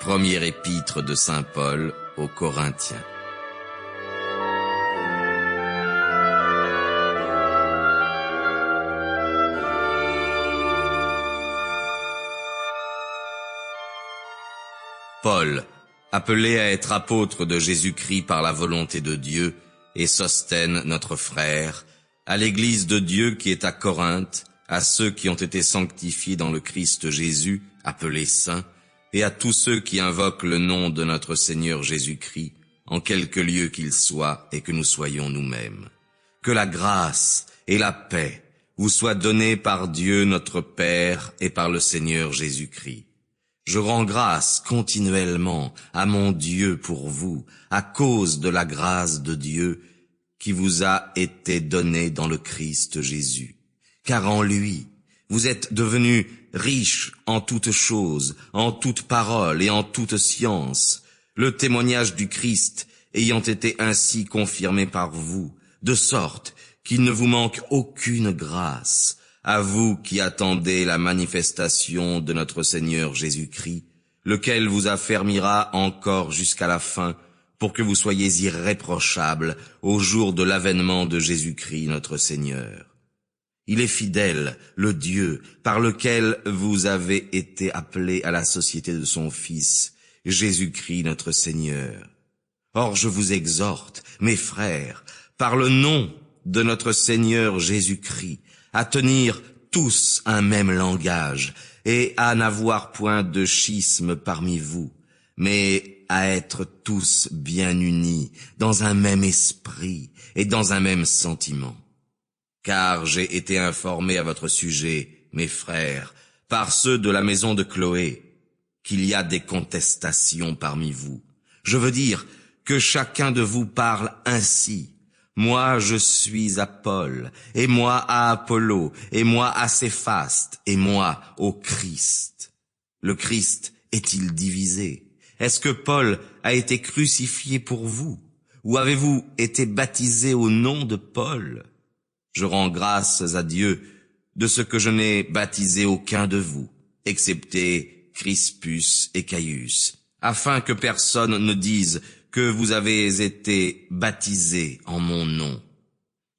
Première épître de saint Paul aux Corinthiens. Paul, appelé à être apôtre de Jésus-Christ par la volonté de Dieu, et Sosthène, notre frère, à l'Église de Dieu qui est à Corinthe, à ceux qui ont été sanctifiés dans le Christ Jésus, appelés saints, et à tous ceux qui invoquent le nom de notre Seigneur Jésus-Christ, en quelque lieu qu'il soit et que nous soyons nous-mêmes. Que la grâce et la paix vous soient données par Dieu notre Père et par le Seigneur Jésus-Christ. Je rends grâce continuellement à mon Dieu pour vous, à cause de la grâce de Dieu qui vous a été donnée dans le Christ Jésus. Car en lui, vous êtes devenus riches en toutes choses, en toute parole et en toute science, le témoignage du Christ ayant été ainsi confirmé par vous, de sorte qu'il ne vous manque aucune grâce, à vous qui attendez la manifestation de notre Seigneur Jésus-Christ, lequel vous affermira encore jusqu'à la fin, pour que vous soyez irréprochables au jour de l'avènement de Jésus-Christ notre Seigneur. Il est fidèle, le Dieu, par lequel vous avez été appelés à la société de son Fils, Jésus-Christ notre Seigneur. Or je vous exhorte, mes frères, par le nom de notre Seigneur Jésus-Christ, à tenir tous un même langage, et à n'avoir point de schisme parmi vous, mais à être tous bien unis, dans un même esprit et dans un même sentiment. Car j'ai été informé à votre sujet, mes frères, par ceux de la maison de Chloé, qu'il y a des contestations parmi vous. Je veux dire que chacun de vous parle ainsi. Moi je suis à Paul, et moi à Apollo, et moi à Céphaste, et moi au Christ. Le Christ est-il divisé? Est-ce que Paul a été crucifié pour vous? Ou avez-vous été baptisé au nom de Paul? Je rends grâces à Dieu de ce que je n'ai baptisé aucun de vous, excepté Crispus et Caius, afin que personne ne dise que vous avez été baptisés en mon nom.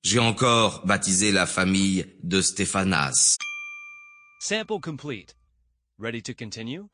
J'ai encore baptisé la famille de Stéphanas. Sample complete. Ready to continue?